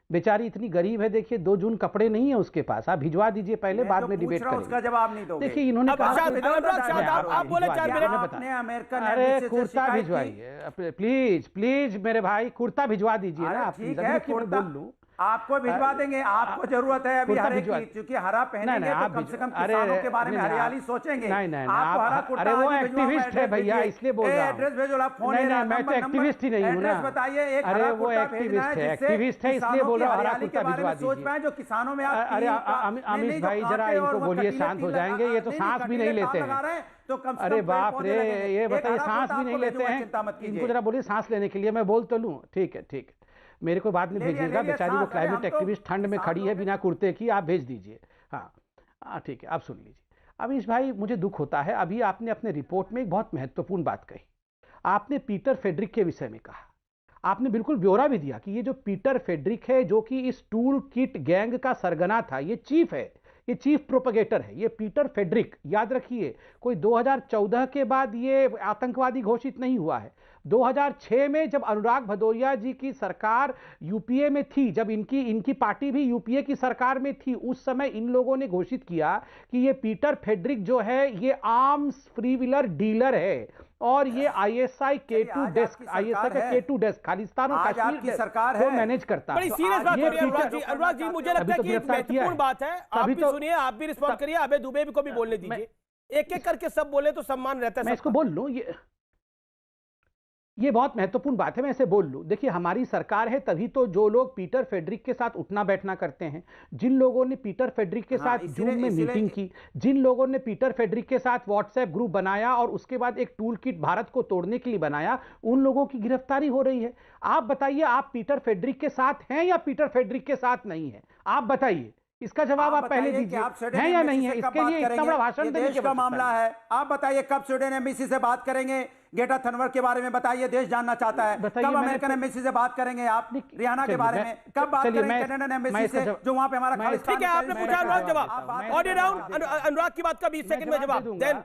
बेचारी इतनी गरीब है, देखिए 2 जून कपड़े नहीं है उसके पास, आप भिजवा दीजिए पहले, बाद में डिबेट करेंगे। उसका जवाब नहीं दोगे। देखिए इन्होंने कहा आप बोले 4 मिनट। आपने अमेरिकन अरे कुर्ता भिजवाइए प्लीज प्लीज मेरे भाई, कुर्ता भिजवा दीजिए ना आप, ठीक है बोल लूं आपको भिजवा देंगे। आपको जरूरत है अभी हरे की, क्योंकि हरा पहनेंगे तो कम से कम किसानों के बारे में हरियाली सोचेंगे। आपको हरा कुर्ता, अरे वो एक्टिविस्ट है भैया इसलिए बोल रहा हूं। एड्रेस भेजो, आप फोन नहीं मैं तो एक्टिविस्ट ही नहीं हूं ना। बताइए, अरे वो एक्टिविस्ट है इसलिए बोल रहा हूं, हरा कुर्ता भिजवा सोच पाए जो किसानों में। अरे अमित भाई जरा इनको बोलिए शांत हो जाएंगे, ये तो सांस भी नहीं लेते हैं। तो कम से अरे बाप रे, ये बताइए सांस भी नहीं लेते हैं, इनको जरा बोलिए सांस लेने के लिए, मैं बोल तो लूं। ठीक है मेरे को बाद में भेजिएगा, बेचारी वो क्लाइमेट एक्टिविस्ट ठंड में खड़ी है बिना कुर्ते की, आप भेज दीजिए। हाँ ठीक है, आप सुन लीजिए। अमीश भाई मुझे दुख होता है, अभी आपने अपने रिपोर्ट में एक बहुत महत्वपूर्ण बात कही। आपने पीटर फेड्रिक के विषय में कहा, आपने बिल्कुल ब्यौरा भी दिया कि ये जो पीटर फेड्रिक है, जो कि इस टूल किट गैंग का सरगना था, ये चीफ है, ये चीफ प्रोपेगेटर है, ये पीटर फेड्रिक। याद रखिए, कोई 2014 के बाद ये आतंकवादी घोषित नहीं हुआ है। 2006 में जब अनुराग भदौरिया जी की सरकार यूपीए में थी, जब इनकी पार्टी भी यूपीए की सरकार में थी, उस समय इन लोगों ने घोषित किया कि ये पीटर फेड्रिक जो है ये आर्म्स फ्री व्हीलर डीलर है और ये आईएसआई K2 डेस्क, आईएसआई का K2 डेस्क खालिस्तान और कश्मीर की सरकार है, वो मैनेज करता है। बड़ी सीरियस बात हो रही है अनुराग जी, मुझे लगता है कि महत्वपूर्ण बात है। आप भी सुनिए, आप भी रिस्पॉन्ड करिए, अबे दुबे को भी बोलने दीजिए, एक-एक करके सब बोले तो सम्मान रहता है। मैं इसको बोल लूं, ये बहुत महत्वपूर्ण बात है, मैं इसे बोल लूं। देखिए हमारी सरकार है, तभी तो जो लोग पीटर फेड्रिक के साथ उठना बैठना करते हैं, जिन लोगों ने पीटर फेड्रिक के साथ जूम में मीटिंग की, जिन लोगों ने पीटर फेड्रिक के साथ व्हाट्सएप ग्रुप बनाया और उसके बाद एक टूल किट भारत को तोड़ने के लिए बनाया, उन लोगों की गिरफ्तारी हो रही है। आप बताइए, आप पीटर फेड्रिक के साथ हैं या पीटर फेड्रिक के साथ नहीं है? आप बताइए, इसका जवाब आप पहले दीजिए, है या नहीं है? इसके लिए इतना बड़ा भाषण देने के मामला है। आप बताइए कब स्वीडन एम्बेसी से बात करेंगे? ग्रेटा थनबर्ग के बारे में बताइए, देश जानना चाहता है। कब अमेरिकन एम्बेसी से बात करेंगे? आप रिहाना के बारे में कब बात करेंगे? कनाडियन एम्बेसी से जो वहां पे हमारा खालिस्तान। ठीक है, आपने पूछा अनुराग, जवाब ऑडियो राउंड। अनुराग की बात का 20 सेकंड में जवाब, देन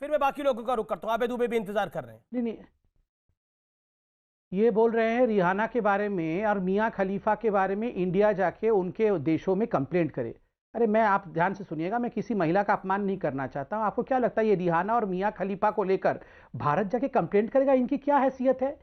फिर मैं बाकी लोगों का रुख करता हूं। आबे दुबे भी इंतजार कर रहे हैं। नहीं, ये बोल रहे हैं रिहाना के बारे में और मियां खलीफा के बारे में इंडिया जाके उनके देशों में कंप्लेंट करे। अरे मैं, आप ध्यान से सुनिएगा, मैं किसी महिला का अपमान नहीं करना चाहता हूं। आपको क्या लगता है ये रिहाना और मियां खलीफा को लेकर भारत जाके कंप्लेंट करेगा? इनकी क्या हैसियत है?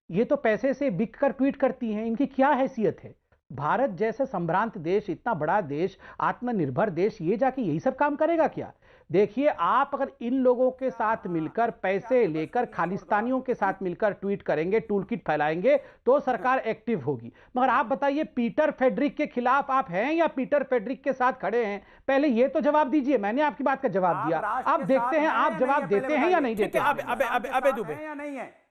ये तो पैसे से बिक कर ट्वीट करती हैं, इनकी क्या हैसियत है? भारत जैसे संभ्रांत देश, इतना बड़ा देश, आत्मनिर्भर देश, ये जाके यही सब काम करेगा क्या? देखिए, आप अगर इन लोगों के साथ मिलकर पैसे लेकर खालिस्तानियों के साथ मिलकर ट्वीट करेंगे, टूल किट फैलाएंगे, तो सरकार एक्टिव होगी। मगर आप बताइए, पीटर फेड्रिक के खिलाफ आप हैं या पीटर फेड्रिक के साथ खड़े हैं? पहले ये तो जवाब दीजिए। मैंने आपकी बात का जवाब दिया, आप देखते हैं आप जवाब देते हैं या नहीं देते? अबे दुबे या नहीं है?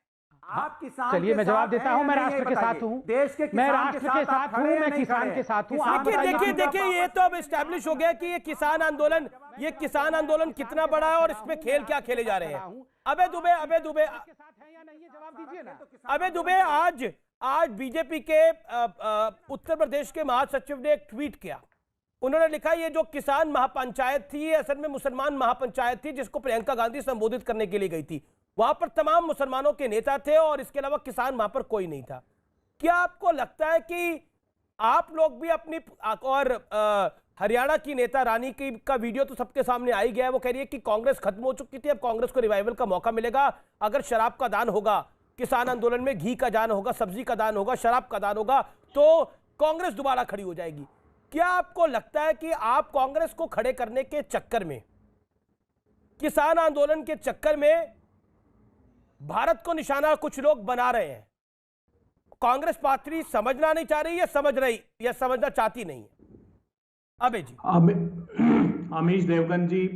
आप किसान, चलिए मैं जवाब देता हूं, मैं राष्ट्र के साथ हूं, देश के मैं राष्ट्र के साथ हूं, मैं किसान के साथ हूं। देखिए ये तो अब एस्टैब्लिश हो गया कि ये किसान आंदोलन कितना बड़ा है और इसमें खेल क्या खेले जा रहे हैं। अबे दुबे आज बीजेपी के उत्तर प्रदेश के महासचिव ने एक ट्वीट किया। उन्होंने लिखा, ये जो किसान महापंचायत थी, ये असल में मुसलमान महापंचायत थी जिसको प्रियंका गांधी संबोधित करने के लिए गई थी। वहां पर तमाम मुसलमानों के नेता थे और इसके अलावा किसान वहां पर कोई नहीं था। क्या आपको लगता है कि आप लोग भी अपनी, और हरियाणा की नेता रानी की का वीडियो तो सबके सामने आ ही गया है, वो कह रही है कि कांग्रेस खत्म हो चुकी थी, अब कांग्रेस को रिवाइवल का मौका मिलेगा। अगर शराब का दान होगा, किसान आंदोलन में घी का दान होगा, सब्जी का दान होगा, शराब का दान होगा, तो कांग्रेस दोबारा खड़ी हो जाएगी। क्या आपको लगता है कि आप कांग्रेस को खड़े करने के चक्कर में, किसान आंदोलन के चक्कर में भारत को निशाना कुछ लोग बना रहे हैं? कांग्रेस पार्टी समझना नहीं चाह रही है, समझ रही या समझना चाहती नहीं है? अबे जी, अमीश देवगन जी,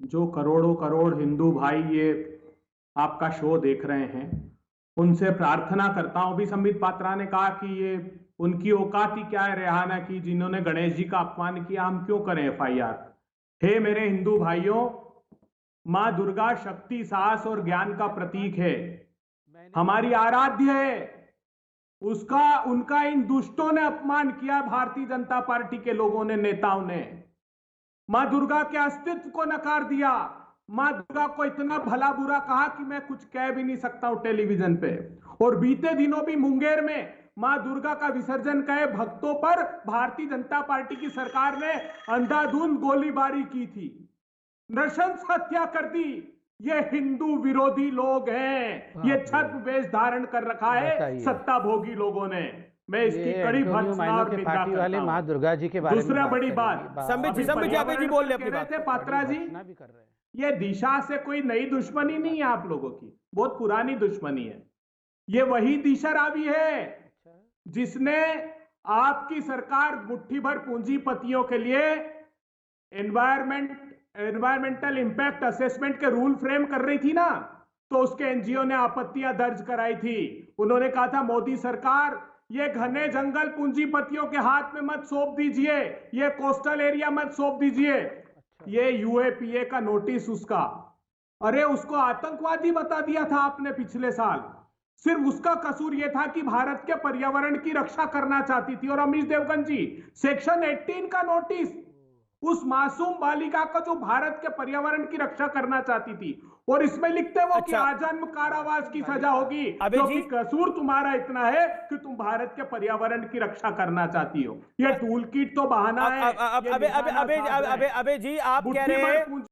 जो करोड़ों करोड़ हिंदू भाई ये आपका शो देख रहे हैं, उनसे प्रार्थना करता हूं। भी संबित पात्रा ने कहा कि ये उनकी औकात ही क्या है रिहाना की, जिन्होंने गणेश जी का अपमान किया, हम क्यों करें FIR? हे मेरे हिंदू भाइयों, मां दुर्गा शक्ति, साहस और ज्ञान का प्रतीक है, हमारी आराध्य है। उनका इन दुष्टों ने अपमान किया, भारतीय जनता पार्टी के लोगों ने, नेताओं ने। मां दुर्गा के अस्तित्व को नकार दिया। मां दुर्गा को इतना भला बुरा कहा कि मैं कुछ कह भी नहीं सकता हूं टेलीविजन पे। और बीते दिनों भी मुंगेर में मां दुर्गा का विसर्जन गए भक्तों पर भारतीय जनता पार्टी की सरकार ने अंधाधुंध गोलीबारी की थी, नृशंस हत्या कर दी। ये हिंदू विरोधी लोग हैं, ये छद्म वेश धारण कर रखा है सत्ता भोगी लोगों ने। मैं इसकी कड़ी भर्त्सना और निंदा करता हूं। मां दुर्गा जी के बारे में दूसरा बड़ी बात, संबित जी आप बोल रहे थे पात्रा जी, ये दिशा से कोई नई दुश्मनी नहीं है आप लोगों की, बहुत पुरानी दुश्मनी है। ये वही दिशा रावी है जिसने आपकी सरकार मुट्ठी भर पूंजीपतियों के लिए एनवायरमेंटल इंपैक्ट असेसमेंट के रूल फ्रेम कर रही थी ना, तो उसके एनजीओ ने आपत्तियां दर्ज कराई थी। उन्होंने कहा था मोदी सरकार ये घने जंगल पूंजीपतियों के हाथ में मत सौंप दीजिए, ये कोस्टल एरिया मत सौंप दीजिए। ये यूएपीए का नोटिस उसका, अरे उसको आतंकवादी बता दिया था आपने पिछले साल। सिर्फ उसका कसूर यह था कि भारत के पर्यावरण की रक्षा करना चाहती थी। और अमीश देवगन जी, सेक्शन 18 का नोटिस उस मासूम बालिका को जो भारत के पर्यावरण की रक्षा करना चाहती थी, और इसमें लिखते वो कि आजन्म कारावास की सजा होगी क्योंकि कसूर तुम्हारा इतना है कि तुम भारत के पर्यावरण की रक्षा करना चाहती हो। ये टूल किट तो बहाना है। अबे जी आप कह रहे हैं